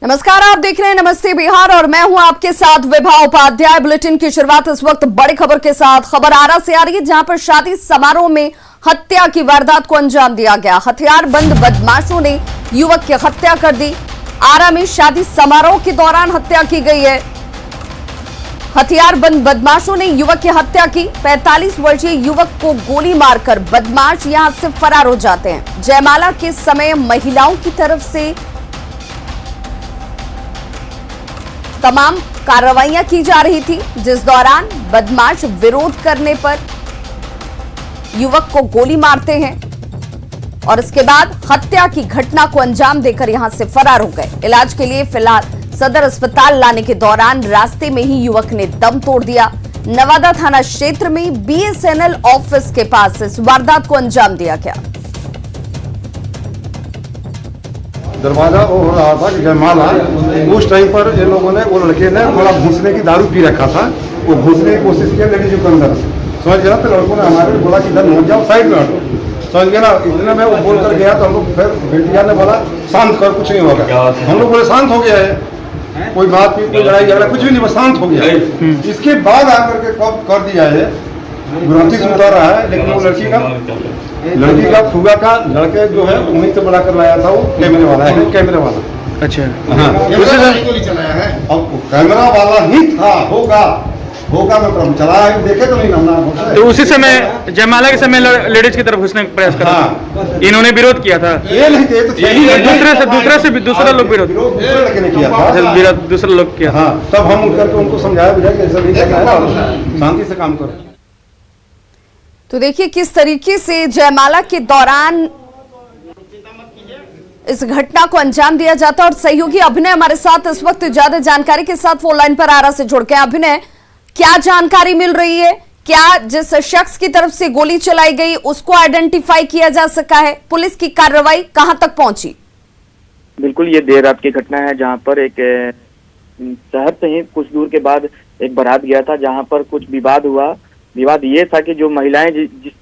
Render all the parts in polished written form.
नमस्कार, आप देख रहे हैं नमस्ते बिहार और मैं हूं आपके साथ विभा उपाध्याय। बुलेटिन की शुरुआत इस वक्त बड़ी खबर के साथ। खबर आरा से आ रही है, जहां पर शादी समारोह में हत्या की वारदात को अंजाम दिया गया। हथियारबंद बदमाशों ने युवक की हत्या कर दी। आरा में शादी समारोह के दौरान हत्या की गई है। हथियारबंद बदमाशों ने युवक की हत्या की। 45 वर्षीय युवक को गोली मारकर बदमाश यहां से फरार हो जाते हैं। जयमाला के समय महिलाओं की तरफ से तमाम कार्रवाइयां की जा रही थी, जिस दौरान बदमाश विरोध करने पर युवक को गोली मारते हैं और इसके बाद हत्या की घटना को अंजाम देकर यहां से फरार हो गए। इलाज के लिए फिलहाल सदर अस्पताल लाने के दौरान रास्ते में ही युवक ने दम तोड़ दिया। नवादा थाना क्षेत्र में BSNL ऑफिस के पास इस वारदात को अंजाम दिया गया। दरवाजा वो हो रहा था कि जयमाला, उस टाइम पर ये लोगों ने, वो लड़के ने थोड़ा घुसने की दारू पी रखा था। वो घुसने की कोशिश किया लेडीज के अंदर, समझ गया। तो लड़कों ने हमारे बोला कि इधर मत जाओ, साइड में हटो, समझ गया ना। इतने में वो बोल कर गया तो हम लोग फिर बेटिया ने बोला शांत कर, कुछ नहीं होगा। हम लोग बोले शांत हो गया है, कोई बात नहीं, कोई लड़ाई झगड़ा कुछ भी नहीं, बस शांत हो गया है। इसके बाद आकर के कब कर दिया है, गुराती से उतर रहा है। लेकिन वो लड़की का फुगा का लड़के जो है उन्हीं से बड़ा कर लाया था। वो कैमरे वाला है, कैमरे वाला। अच्छा, हाँ, गोली चलाया है। अब कैमरा वाला ही था, होगा मतलब चलाया है, देखे तो नहीं हमने। तो उसी समय जयमाला के समय लेडीज की तरफ घुसने का प्रयास करा। हाँ, इन्होंने विरोध किया था। ये नहीं थे तो दूसरा लोग विरोध दूसरे लड़के ने किया था। दूसरा लोग किया। हाँ, तब हम उठ करके उनको समझाया बुझाया कि ऐसा नहीं करना है, शांति से काम करो। तो देखिए किस तरीके से जयमाला के दौरान इस घटना को अंजाम दिया जाता है। और सहयोगी अभिनय हमारे साथ इस वक्त ज्यादा जानकारी के साथ फोन लाइन पर आरा से जुड़ गए। अभिनय, क्या जानकारी मिल रही है? क्या जिस शख्स की तरफ से गोली चलाई गई उसको आइडेंटिफाई किया जा सका है? पुलिस की कार्रवाई कहां तक पहुंची? बिल्कुल, ये देर रात की घटना है, जहां पर एक शहर से ही कुछ दूर के बाद एक बारात गया था, जहां पर कुछ विवाद हुआ। विवाद ये था कि जो महिलाएं जिस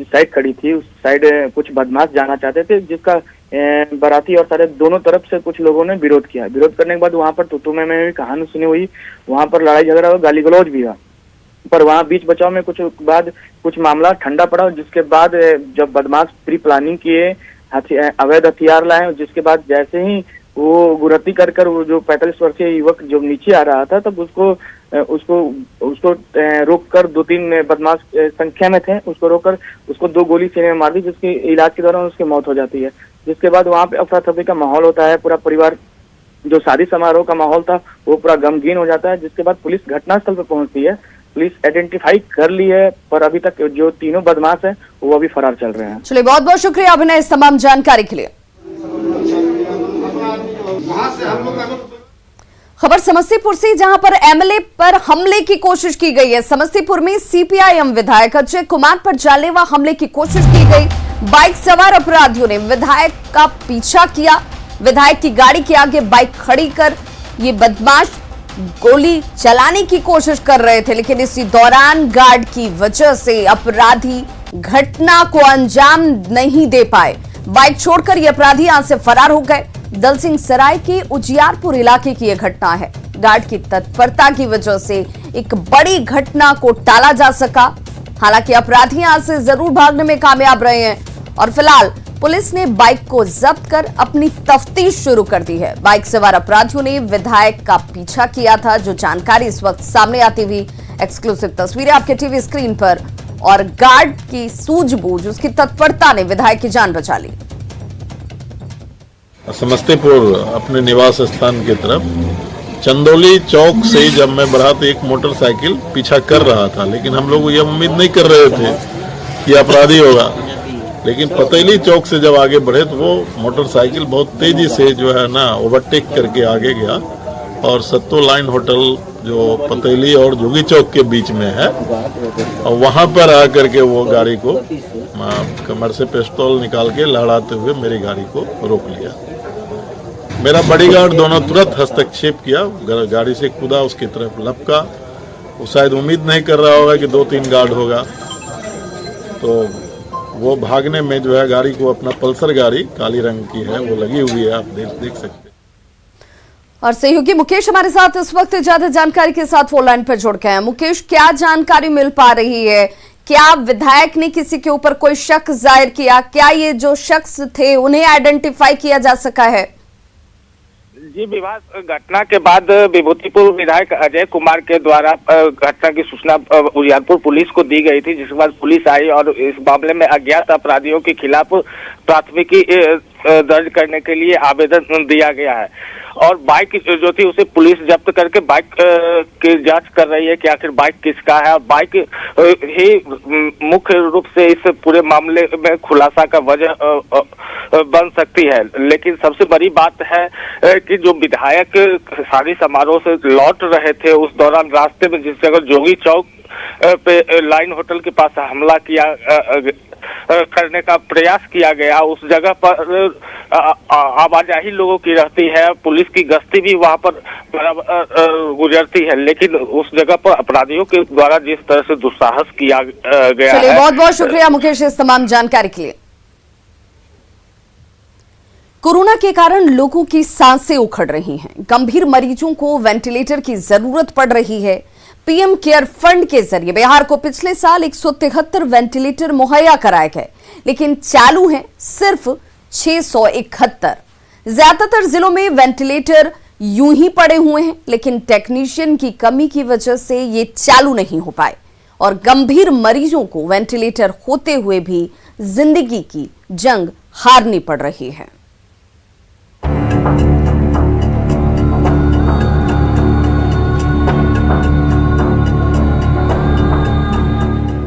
साइड खड़ी थी उस साइड कुछ बदमाश जाना चाहते थे, जिसका बाराती और सारे दोनों तरफ से कुछ लोगों ने विरोध किया। विरोध करने के बाद वहां पर तू मैं भी कहानी सुनी हुई, वहां पर लड़ाई झगड़ा और गाली गलौज भी हुआ। पर वहां बीच बचाव में कुछ मामला ठंडा पड़ा, जिसके बाद जब बदमाश प्री प्लानिंग किए, अवैध हथियार लाए, जिसके बाद जैसे ही वो गुरती कर वो जो 45 वर्षीय युवक जो नीचे आ रहा था, तब उसको रोक कर 2-3 बदमाश संख्या में थे, उसको रोककर उसको 2 गोली सीने में मार दी, जिसके इलाज के दौरान उसकी मौत हो जाती है। जिसके बाद वहां पे अफरा तफरी का माहौल होता है। पूरा परिवार, जो शादी समारोह का माहौल था, वो पूरा गमगीन हो जाता है। जिसके बाद पुलिस घटनास्थल पर पहुंचती है। पुलिस आइडेंटिफाई कर ली है, पर अभी तक जो तीनों बदमाश है वो अभी फरार चल रहे हैं। चलिए, बहुत बहुत शुक्रिया अभिनय इस तमाम जानकारी के लिए। खबर समस्तीपुर से, जहां पर MLA पर हमले की कोशिश की गई है। समस्तीपुर में CPIM विधायक अजय कुमार पर जानलेवा हमले की कोशिश की गई। बाइक सवार अपराधियों ने विधायक का पीछा किया। विधायक की गाड़ी के आगे बाइक खड़ी कर ये बदमाश गोली चलाने की कोशिश कर रहे थे, लेकिन इसी दौरान गार्ड की वजह से अपराधी घटना को अंजाम नहीं दे पाए। बाइक छोड़कर ये अपराधी यहां से फरार हो गए। दलसिंह सराय के उजियारपुर इलाके की यह घटना है। गार्ड की तत्परता की वजह से एक बड़ी घटना को टाला जा सका। हालांकि अपराधी यहां से जरूर भागने में कामयाब रहे हैं और फिलहाल पुलिस ने बाइक को जब्त कर अपनी तफ्तीश शुरू कर दी है। बाइक सवार अपराधियों ने विधायक का पीछा किया था, जो जानकारी इस वक्त सामने आती हुई। एक्सक्लूसिव तस्वीरें आपके टीवी स्क्रीन पर। और गार्ड की सूझबूझ, उसकी तत्परता ने विधायक की जान बचा ली। समस्तीपुर अपने निवास स्थान की तरफ चंदौली चौक से जब मैं बढ़ा तो एक मोटरसाइकिल पीछा कर रहा था, लेकिन हम लोग ये उम्मीद नहीं कर रहे थे कि अपराधी होगा। लेकिन पतेली चौक से जब आगे बढ़े तो वो मोटरसाइकिल बहुत तेजी से जो है ना ओवरटेक करके आगे गया और सत्तो लाइन होटल जो पतेली और जोगी चौक के बीच में है, और वहां पर आकर के वो गाड़ी को कमर से पिस्तौल निकाल के लड़ाते हुए मेरी गाड़ी को रोक लिया। मेरा बॉडीगार्ड दोनों तुरंत हस्तक्षेप किया, गाड़ी से कूदा, उसकी तरफ लपका। वो शायद उम्मीद नहीं कर रहा होगा कि 2-3 गार्ड होगा, तो वो भागने में जो है गाड़ी को, अपना पल्सर गाड़ी काली रंग की है वो लगी हुई है, आप देख सकते हैं। और सहयोगी मुकेश हमारे साथ इस वक्त ज्यादा जानकारी के साथ फोन लाइन पर जुड़ गए हैं। मुकेश, क्या जानकारी मिल पा रही है? क्या विधायक ने किसी के ऊपर कोई शक जाहिर किया? क्या ये जो शख्स थे उन्हें आइडेंटिफाई किया जा सका है? जी, विवाद घटना के बाद विभूतिपुर विधायक अजय कुमार के द्वारा घटना की सूचना उजियारपुर पुलिस को दी गई थी, जिसके बाद पुलिस आई और इस मामले में अज्ञात अपराधियों के खिलाफ प्राथमिकी दर्ज करने के लिए आवेदन दिया गया है। और बाइक जो थी उसे पुलिस जब्त करके बाइक की जांच कर रही है कि आखिर बाइक किसका है, और बाइक ही मुख्य रूप से इस पूरे मामले में खुलासा का वजह बन सकती है। लेकिन सबसे बड़ी बात है कि जो विधायक शादी समारोह से लौट रहे थे, उस दौरान रास्ते में जिस जगह जोगी चौक पे लाइन होटल के पास हमला करने का प्रयास किया गया, उस जगह पर आवाजाही लोगों की रहती है, पुलिस की गश्ती भी वहां पर गुजरती है, लेकिन उस जगह पर अपराधियों के द्वारा जिस तरह से दुस्साहस किया गया है। बहुत बहुत शुक्रिया मुकेश इस तमाम जानकारी के लिए। कोरोना के कारण लोगों की सांसें उखड़ रही हैं, गंभीर मरीजों को वेंटिलेटर की जरूरत पड़ रही है। पीएम केयर फंड के जरिए बिहार को पिछले साल 173 वेंटिलेटर मुहैया कराए गए, लेकिन चालू हैं सिर्फ 671। ज्यादातर जिलों में वेंटिलेटर यूं ही पड़े हुए हैं, लेकिन टेक्नीशियन की कमी की वजह से ये चालू नहीं हो पाए और गंभीर मरीजों को वेंटिलेटर होते हुए भी जिंदगी की जंग हारनी पड़ रही है।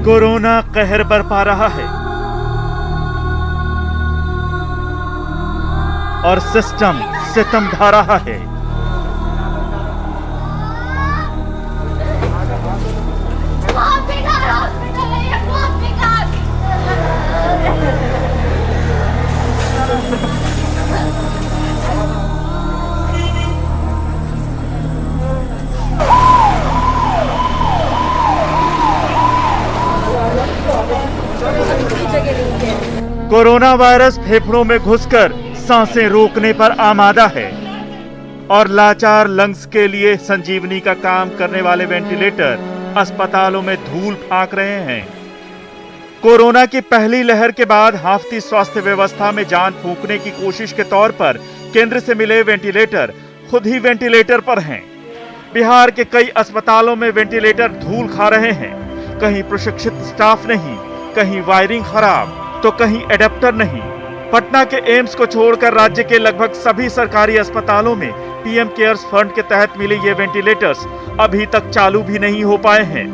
कोरोना कहर बरपा रहा है और सिस्टम सितम ढा रहा है। कोरोना वायरस फेफड़ों में घुसकर सांसें रोकने पर आमादा है और लाचार लंग्स के लिए संजीवनी का काम करने वाले वेंटिलेटर अस्पतालों में धूल फांक रहे हैं। कोरोना की पहली लहर के बाद हाफती स्वास्थ्य व्यवस्था में जान फूंकने की कोशिश के तौर पर केंद्र से मिले वेंटिलेटर खुद ही वेंटिलेटर पर हैं। बिहार के कई अस्पतालों में वेंटिलेटर धूल खा रहे हैं। कहीं प्रशिक्षित स्टाफ नहीं, कहीं वायरिंग खराब, तो कहीं एडेप्टर नहीं। पटना के एम्स को छोड़कर राज्य के लगभग सभी सरकारी अस्पतालों में पीएम केयर्स फंड के तहत मिले ये वेंटिलेटर्स अभी तक चालू भी नहीं हो पाए हैं।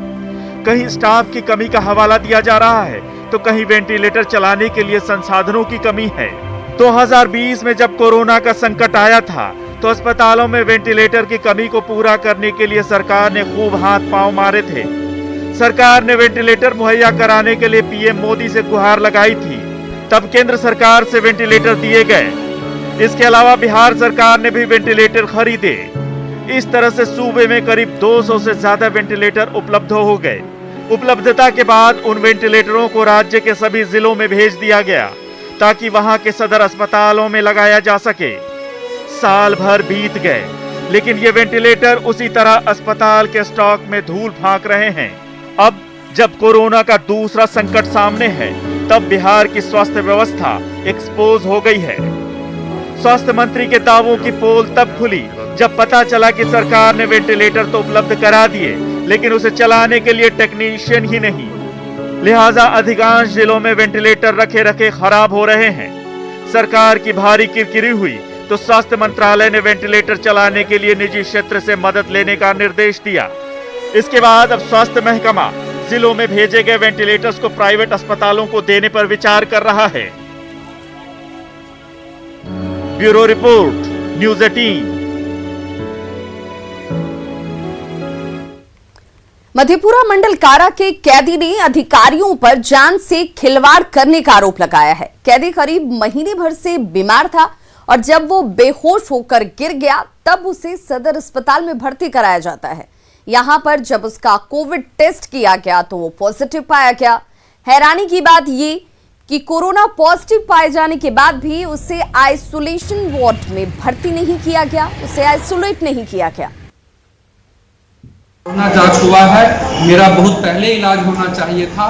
कहीं स्टाफ की कमी का हवाला दिया जा रहा है, तो कहीं वेंटिलेटर चलाने के लिए संसाधनों की कमी है। 2020 में जब कोरोना का संकट आया था, तो अस्पतालों में वेंटिलेटर की कमी को पूरा करने के लिए सरकार ने खूब हाथ पांव मारे थे। सरकार ने वेंटिलेटर मुहैया कराने के लिए पीएम मोदी से गुहार लगाई थी, तब केंद्र सरकार से वेंटिलेटर दिए गए। इसके अलावा बिहार सरकार ने भी वेंटिलेटर खरीदे। इस तरह से सूबे में करीब 200 से ज्यादा वेंटिलेटर उपलब्ध हो गए। उपलब्धता के बाद उन वेंटिलेटरों को राज्य के सभी जिलों में भेज दिया गया, ताकि वहां के सदर अस्पतालों में लगाया जा सके। साल भर बीत गए, लेकिन ये वेंटिलेटर उसी तरह अस्पताल के स्टॉक में धूल फांक रहे हैं। अब जब कोरोना का दूसरा संकट सामने है, तब बिहार की स्वास्थ्य व्यवस्था एक्सपोज हो गई है। स्वास्थ्य मंत्री के दावों की पोल तब खुली जब पता चला कि सरकार ने वेंटिलेटर तो उपलब्ध करा दिए, लेकिन उसे चलाने के लिए टेक्नीशियन ही नहीं। लिहाजा अधिकांश जिलों में वेंटिलेटर रखे रखे खराब हो रहे हैं। सरकार की भारी किरकिरी हुई तो स्वास्थ्य मंत्रालय ने वेंटिलेटर चलाने के लिए निजी क्षेत्र से मदद लेने का निर्देश दिया। इसके बाद अब स्वास्थ्य महकमा जिलों में भेजे गए वेंटिलेटर्स को प्राइवेट अस्पतालों को देने पर विचार कर रहा है। Bureau report, news 18। मधेपुरा मंडल कारा के कैदी ने अधिकारियों पर जान से खिलवाड़ करने का आरोप लगाया है। कैदी करीब महीने भर से बीमार था और जब वो बेहोश होकर गिर गया, तब उसे सदर अस्पताल में भर्ती कराया जाता है। यहां पर जब उसका कोविड टेस्ट किया गया तो वो पॉजिटिव पाया गया। हैरानी की बात ये कि कोरोना पॉजिटिव पाए जाने के बाद भी उसे आइसोलेशन वार्ड में भर्ती नहीं किया गया, उसे आइसोलेट नहीं किया गया। कोरोना जांच हुआ है, मेरा बहुत पहले इलाज होना चाहिए था।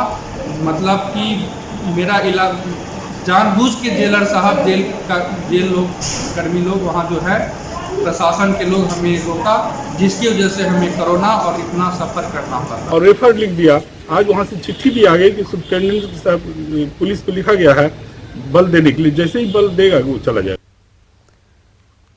मतलब कि मेरा इलाज जानबूझ के जेलर साहब, जेल लोग, कर्मी लोग वहाँ जो है प्रशासन के लोग हमें रोका, जिसकी वजह से हमें कोरोना और इतना सफर करना पड़ा और रेफर लिख दिया। आज वहाँ से चिट्ठी भी आ गई कि सुप्रिंटेंडेंट पुलिस को लिखा गया है बल देने के लिए, जैसे ही बल देगा वो चला जाएगा।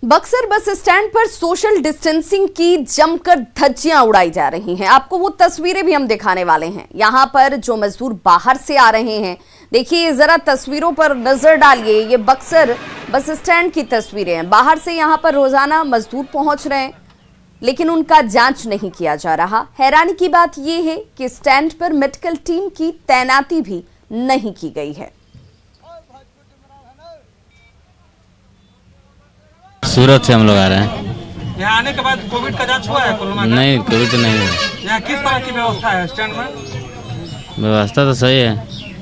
बक्सर बस स्टैंड पर सोशल डिस्टेंसिंग की जमकर धज्जियां उड़ाई जा रही हैं। आपको वो तस्वीरें भी हम दिखाने वाले हैं। यहां पर जो मजदूर बाहर से आ रहे हैं, देखिए जरा तस्वीरों पर नजर डालिए। ये बक्सर बस स्टैंड की तस्वीरें हैं। बाहर से यहां पर रोजाना मजदूर पहुंच रहे हैं, लेकिन उनका जांच नहीं किया जा रहा। हैरानी की बात यह है कि स्टैंड पर मेडिकल टीम की तैनाती भी नहीं की गई है। सूरत से हम लोग आ रहे हैं। यहाँ आने के बाद कोविड का जांच हुआ है? कोरोना का? नहीं, कोविड तो नहीं हुआ। यहाँ किस तरह की व्यवस्था है स्टैंड में? व्यवस्था तो सही है।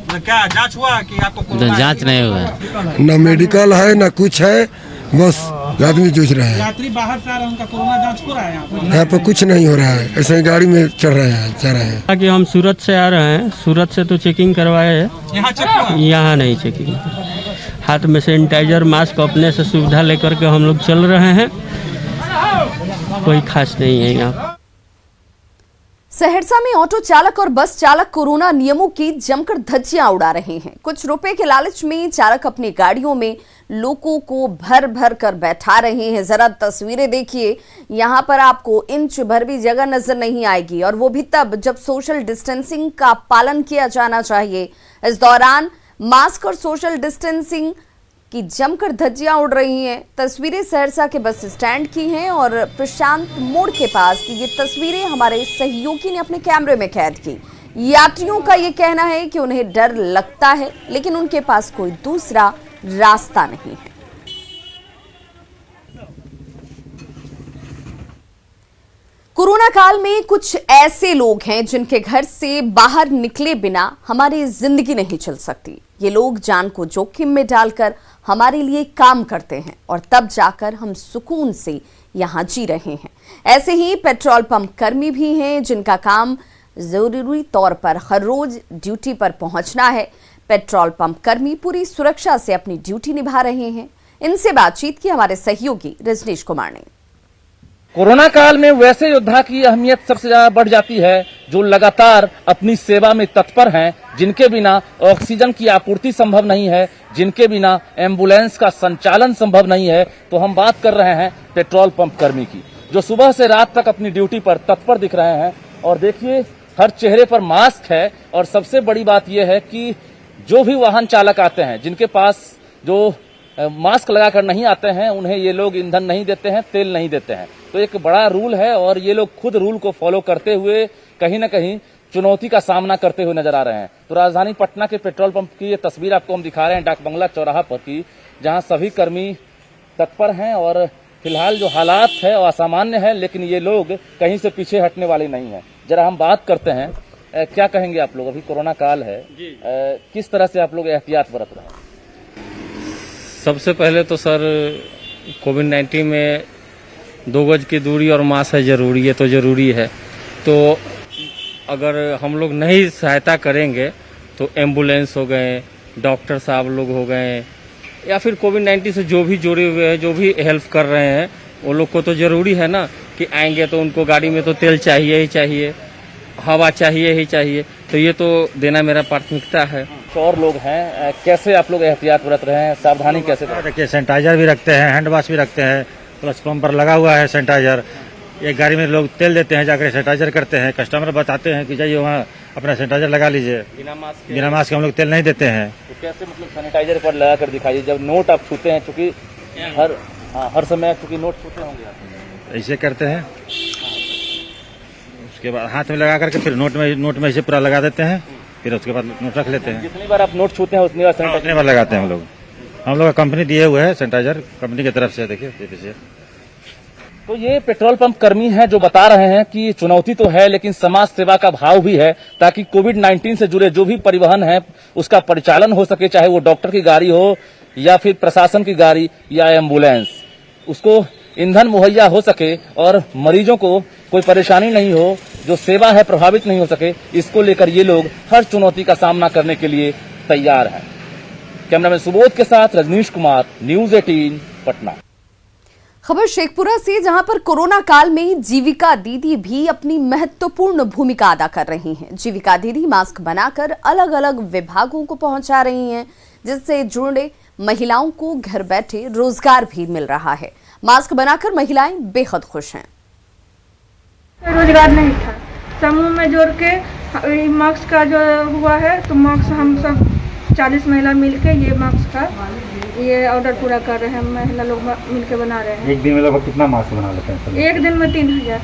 तो क्या जांच हुआ कि आपको? जांच नहीं हुआ है। न मेडिकल है न कुछ है, बस आदमी जूझ रहे हैं। यात्री बाहर से आ रहे हैं, उनका कोरोना जांच हो रहा है? यहाँ पर कुछ नहीं हो रहा है, ऐसे ही गाड़ी में चढ़ रहे हैं, जा रहे हैं। कि हम सूरत से आ रहे हैं, सूरत से तो चेकिंग करवाए हैं। यहाँ चेक हुआ? यहाँ नहीं चेकिंग। हाथ में सैनिटाइजर, मास्क अपने से सुविधा लेकर के हम लोग चल रहे हैं। कोई खास नहीं है यहाँ। सहरसा में ऑटो चालक और बस चालक कोरोना नियमों की जमकर धज्जियां उड़ा रहे हैं। कुछ रुपए के लालच में चालक अपनी गाड़ियों में लोगों को भर भर कर बैठा रहे हैं। जरा तस्वीरें देखिए, यहां पर आपको इंच भर भी जगह नजर नहीं आएगी, और वो भी तब जब सोशल डिस्टेंसिंग का पालन किया जाना चाहिए। इस दौरान मास्क और सोशल डिस्टेंसिंग की जमकर धज्जियां उड़ रही हैं। तस्वीरें सहरसा के बस स्टैंड की हैं और प्रशांत मोड़ के पास ये तस्वीरें हमारे सहयोगी ने अपने कैमरे में कैद की। यात्रियों का ये कहना है कि उन्हें डर लगता है, लेकिन उनके पास कोई दूसरा रास्ता नहीं है। कोरोना काल में कुछ ऐसे लोग हैं जिनके घर से बाहर निकले बिना हमारी जिंदगी नहीं चल सकती। ये लोग जान को जोखिम में डालकर हमारे लिए काम करते हैं और तब जाकर हम सुकून से यहाँ जी रहे हैं। ऐसे ही पेट्रोल पंप कर्मी भी हैं जिनका काम जरूरी तौर पर हर रोज ड्यूटी पर पहुंचना है। पेट्रोल पंप कर्मी पूरी सुरक्षा से अपनी ड्यूटी निभा रहे हैं। इनसे बातचीत की हमारे सहयोगी रजनीश कुमार ने। कोरोना काल में वैसे योद्धा की अहमियत सबसे ज्यादा बढ़ जाती है जो लगातार अपनी सेवा में तत्पर हैं, जिनके बिना ऑक्सीजन की आपूर्ति संभव नहीं है, जिनके बिना एम्बुलेंस का संचालन संभव नहीं है। तो हम बात कर रहे हैं पेट्रोल पंप कर्मी की, जो सुबह से रात तक अपनी ड्यूटी पर तत्पर दिख रहे हैं। और देखिए, हर चेहरे पर मास्क है। और सबसे बड़ी बात यह है कि जो भी वाहन चालक आते हैं, जिनके पास जो मास्क लगाकर नहीं आते हैं, उन्हें ये लोग ईंधन नहीं देते हैं, तेल नहीं देते हैं। तो एक बड़ा रूल है और ये लोग खुद रूल को फॉलो करते हुए कहीं न कहीं चुनौती का सामना करते हुए नजर आ रहे हैं। तो राजधानी पटना के पेट्रोल पंप की ये तस्वीर आपको हम दिखा रहे हैं, डाक बंगला चौराहा पर की, जहां सभी कर्मी तत्पर हैं। और फिलहाल जो हालात है वो असामान्य है, लेकिन ये लोग कहीं से पीछे हटने वाले नहीं है। जरा हम बात करते हैं, क्या कहेंगे आप लोग? अभी कोरोना काल है, किस तरह से आप लोग एहतियात बरत रहे हैं? सबसे पहले तो सर, कोविड-19 में 2 गज की दूरी और मास्क है जरूरी है, तो जरूरी है। तो अगर हम लोग नहीं सहायता करेंगे तो एम्बुलेंस हो गए, डॉक्टर साहब लोग हो गए, या फिर कोविड-19 से जो भी जुड़े हुए हैं, जो भी हेल्प कर रहे हैं, वो लोग को तो जरूरी है ना कि आएंगे तो उनको गाड़ी में तो तेल चाहिए ही चाहिए, हवा चाहिए ही चाहिए। तो ये तो देना मेरा प्राथमिकता है। और लोग हैं, कैसे आप लोग एहतियात बरत रहे हैं, सावधानी कैसे? देखिए, सैनिटाइजर भी रखते हैं, हैंड वॉश भी रखते हैं, प्लस पंप पर लगा हुआ है सैनिटाइजर। एक गाड़ी में लोग तेल देते हैं, जाकर सैनिटाइजर करते हैं। कस्टमर बताते हैं कि जाइए वहाँ अपना सैनिटाइजर लगा लीजिए। बिना मास्क के हम लोग तेल नहीं देते हैं। तो कैसे मतलब सैनिटाइजर पर लगा कर दिखाइए? जब नोट आप छूते हैं, चूंकि हर समय चूंकि नोट छूते होंगे आप, ऐसे करते हैं। उसके बाद हाथ में लगा करके फिर नोट में ऐसे पूरा लगा देते हैं, फिर उसके बाद नोट रख लेते हैं। जितनी बार आप नोट छूते हैं उतनी बार लगाते हैं हम लोग का कंपनी दिए हुए है सैनिटाइजर, कंपनी की तरफ से। देखिए, तो ये पेट्रोल पंप कर्मी हैं जो बता रहे हैं कि चुनौती तो है, लेकिन समाज सेवा का भाव भी है, ताकि कोविड-19 से जुड़े जो भी परिवहन है उसका परिचालन हो सके, चाहे वो डॉक्टर की गाड़ी हो या फिर प्रशासन की गाड़ी या एम्बुलेंस, उसको ईंधन मुहैया हो सके और मरीजों को कोई परेशानी नहीं हो, जो सेवा है प्रभावित नहीं हो सके, इसको लेकर ये लोग हर चुनौती का सामना करने के लिए तैयार हैं। कैमरामैन सुबोध के साथ रजनीश कुमार, न्यूज़ 18 पटना। खबर शेखपुरा से, जहां पर कोरोना काल में जीविका दीदी भी अपनी महत्वपूर्ण भूमिका अदा कर रही हैं। जीविका दीदी मास्क बनाकर अलग अलग विभागों को पहुंचा रही हैं, जिससे जुड़े महिलाओं को घर बैठे रोजगार भी मिल रहा है। मास्क बनाकर महिलाएं बेहद खुश हैं। रोजगार नहीं था, समूह में जोड़ के मास्क का जो हुआ है, तो मास्क हम सब 40 महिला मिलके ये मास्क का ये ऑर्डर पूरा कर रहे हैं। महिला लोग मिलके बना रहे हैं। एक दिन में लगभग कितना मास्क बना लेते हैं? एक दिन में 3000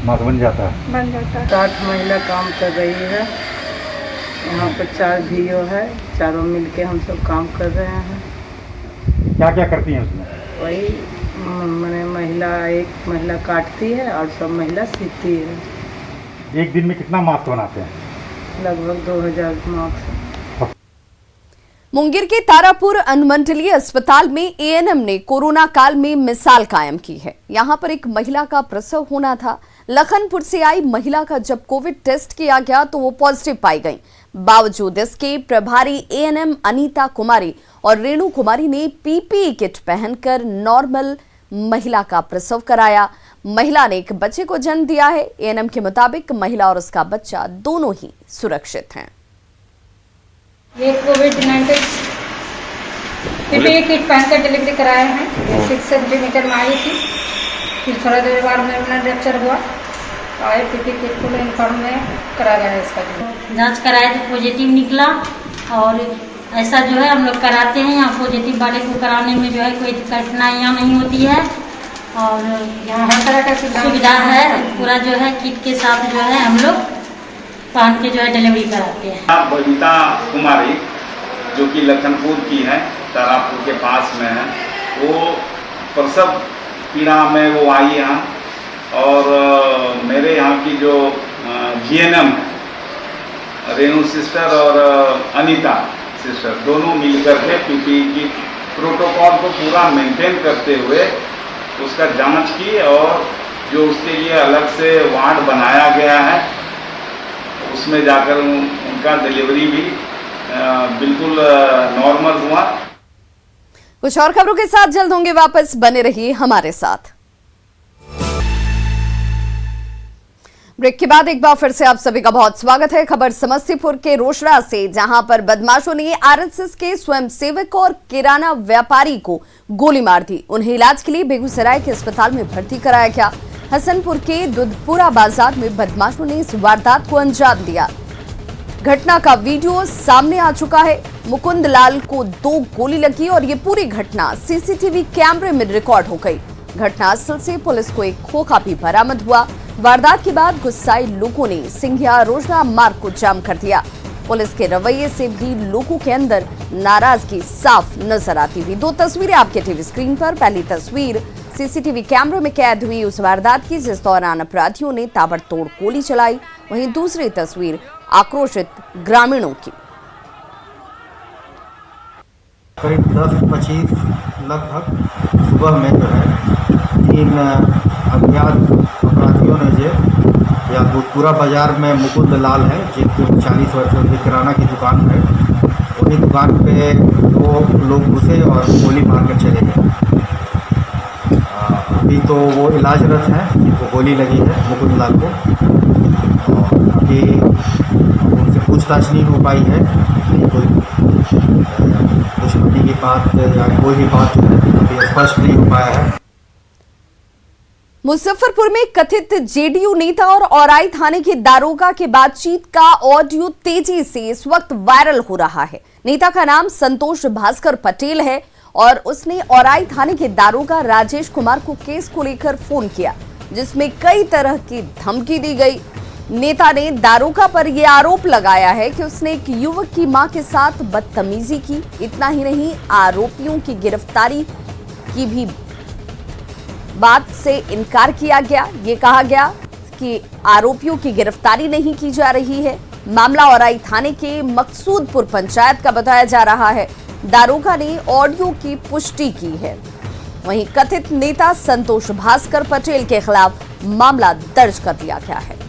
मास्क बन जाता है। 60 महिला काम कर रही है। यहाँ पर 4 VO है, चारों मिलके हम सब काम कर रहे हैं। क्या क्या करती हैं उसमें? वही मैंने एक महिला काटती है और सब महिला सीती है। एक दिन में कितना मास्क बनाते हैं? लगभग 2000 मास्क। मुंगेर के तारापुर अनुमंडलीय अस्पताल में एएनएम ने कोरोना काल में मिसाल कायम की है। यहां पर एक महिला का प्रसव होना था। लखनपुर से आई महिला का जब कोविड टेस्ट किया गया तो वो पॉजिटिव पाई गई। बावजूद इसके प्रभारी एएनएम अनीता कुमारी और रेणु कुमारी ने पीपीई किट पहनकर नॉर्मल महिला का प्रसव कराया। महिला ने एक बच्चे को जन्म दिया है। एएनएम के मुताबिक महिला और उसका बच्चा दोनों ही सुरक्षित हैं। ये कोविड-19 पीपीई किट पहनकर डिलीवरी कराए हैं। 6 सेंटीमीटर में आई थी, फिर थोड़ा देर बाद में ब्लड रप्चर हुआ और पीपीई किट को इन्फॉर्म में करा गया है। इसका जांच कराए तो पॉजिटिव निकला और ऐसा जो है हम लोग कराते हैं। यहाँ पॉजिटिव वाले को कराने में जो है कोई कठिनाइयाँ नहीं होती है और यहाँ हर तरह का सुविधा है। पूरा जो है किट के साथ जो है हम लोग पहन के जो है डिलीवरी कराते हैं। बबीता कुमारी जो कि लखनपुर की है, तारापुर के पास में है, वो प्रसव पीड़ा में वो आई यहाँ और मेरे यहाँ की जो जीएनएम है रेणु सिस्टर और अनीता सिस्टर, दोनों मिलकर के पीपीई की प्रोटोकॉल को पूरा मेंटेन करते हुए उसका जांच की और जो उसके लिए अलग से वार्ड बनाया गया है उसमें जाकर उनका डिलीवरी भी बिल्कुल नॉर्मल हुआ। कुछ और खबरों के साथ जल्द होंगे वापस, बने रहिए हमारे साथ। ब्रेक के बाद एक बार फिर से आप सभी का बहुत स्वागत है। खबर समस्तीपुर के रोसड़ा से, जहां पर बदमाशों ने आरएसएस के स्वयंसेवक और किराना व्यापारी को गोली मार दी। उन्हें इलाज के लिए बेगूसराय के अस्पताल में भर्ती कराया गया। हसनपुर के दुधपुरा बाजार में बदमाशों ने इस वारदात को अंजाम दिया। घटना का वीडियो सामने आ चुका है। मुकुंद लाल को 2 गोली लगी और ये पूरी घटना सीसीटीवी कैमरे में रिकॉर्ड हो गई। घटनास्थल से पुलिस को एक खोखा भी बरामद हुआ। वारदात के बाद गुस्साए लोगों ने सिंघिया रोसड़ा मार्ग को जाम कर दिया। पुलिस के रवैये से भी लोगों के अंदर नाराजगी साफ नजर आती हुई। 2 तस्वीरें आपके टीवी स्क्रीन पर। पहली तस्वीर सीसीटीवी कैमरे में कैद हुई उस वारदात की जिस दौरान अपराधियों ने ताबड़तोड़ गोली चलाई। वहीं दूसरी तस्वीर आक्रोशित ग्रामीणों की। करीब 10:25 लगभग सुबह में जो है 3 अज्ञात अपराधियों ने जो या दुधपुरा बाजार में मुकुंद लाल है जिनको 40 वर्षों की किराना की दुकान है, वही दुकान पे 2 लोग घुसे और गोली मारकर चले गए। अभी तो वो इलाजरत है, जिनको गोली लगी है मुकुंद लाल को, और अभी उनसे पूछताछ नहीं हो पाई है। कोई दुश्मनी की बात या कोई भी बात जो है अभी स्पष्ट नहीं हो पाया है। मुजफ्फरपुर में कथित जेडीयू नेता और औराई थाने के दारोगा के बातचीत का ऑडियो तेजी से इस वक्त वायरल हो रहा है। नेता का नाम संतोष भास्कर पटेल है और उसने औराई थाने के दारोगा राजेश कुमार को केस को लेकर फोन किया, जिसमें कई तरह की धमकी दी गई। नेता ने दारोगा पर यह आरोप लगाया है कि उसने एक युवक की मां के साथ बदतमीजी की। इतना ही नहीं, आरोपियों की गिरफ्तारी की भी बात से इनकार किया गया। ये कहा गया कि आरोपियों की गिरफ्तारी नहीं की जा रही है। मामला औराई थाने के मकसूदपुर पंचायत का बताया जा रहा है। दारोगा ने ऑडियो की पुष्टि की है। वहीं कथित नेता संतोष भास्कर पटेल के खिलाफ मामला दर्ज कर दिया गया है।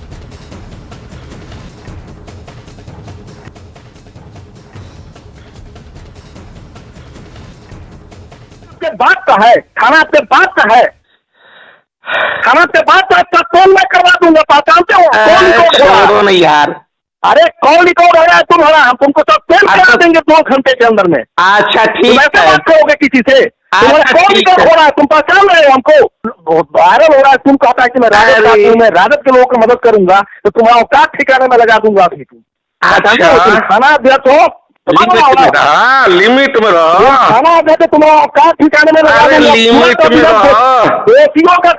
बात का है, थाना आपके बात का है, थाना के बात का आपका कॉल मैं करवा दूंगा, पहचानते हो? कौन रिकॉर्ड हो रहा है? नहीं यार, अरे कौन रिकॉर्ड हो रहा है तुम्हारा? हम तुमको सब पेश करा देंगे 2 घंटे के अंदर में। अच्छा ठीक है, ऐसे बात करोगे किसी से? तुम्हारा कौन रिकॉर्ड हो रहा है? तुम पहचान रहे हो हमको? वायरल हो रहा है, तुम कहता है कि मैं राजद के लोगों की मदद करूंगा तो तुम्हारा औकात ठिकाने में लगा दूंगा। अभी तुम पहचानते हो? तुम थाना अध्यक्ष हो, लिमिट में रहो। थाना अध्यक्ष तुम्हारा औकात ठिकाने में लगा दूंगा।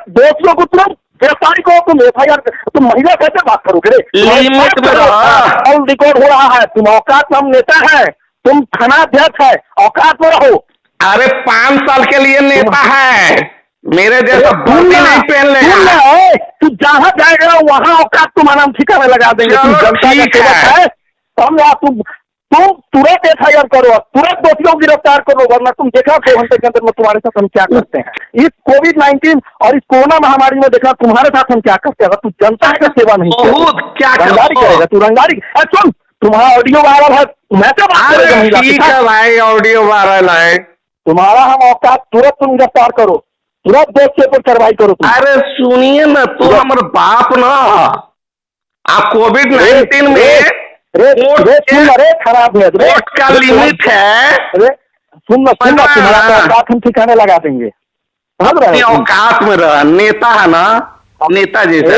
दोषियों को तुम गिरफ्तारी को, तुम FIR, तुम महिला कैसे बात करोगे? लिमिट में रहो। रिकॉर्ड हो रहा है, तुम औकात में, हम नेता है, तुम थाना अध्यक्ष है, औकात में रहो। अरे 5 साल के लिए नेता है, मेरे जैसा नहीं पहन लेगा। तू जहाँ जाएगा वहाँ औकात तुम्हारा ठिकाने लगा देंगे। तुम जनता का सेवक है, तुम तुरंत FIR करो, तुरंत दोषियों को गिरफ्तार करो, वरना तुम देखा 2 घंटे के अंदर में तुम्हारे साथ हम क्या करते हैं। इस कोविड-19 और इस कोरोना महामारी में देखा तुम्हारे साथ हम क्या करते हैं। तू जनता का सेवा नहीं क्या रंगदारी करेगा? तू रंगदारी सुन, तुम्हारा ऑडियो वायरल है, मैं क्या बात करेगा? ठीक है भाई, ऑडियो वायरल है, तुम्हारा हम औकात, तुरंत तुम गिरफ्तार करो, तुरंत दोषियों पर कार्रवाई करो। अरे सुनिए ना, तो हमारे बाप ना, आप कोविड-19 में खराब है, वोट का लिमिट है। सुन तुम्हारा औकात हम ठिकाने लगा देंगे। औकात में रह, नेता है ना, नेता जैसे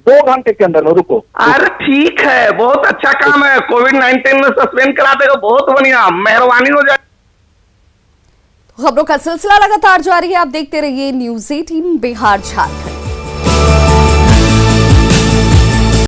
2 घंटे के अंदर में रुको। अरे ठीक है, बहुत अच्छा काम है, कोविड-19 में सस्पेंड करा देगा, बहुत बढ़िया, मेहरबानी हो जाए। खबरों का सिलसिला लगातार जारी है, आप देखते रहिए न्यूज़ 18 बिहार झारखंड।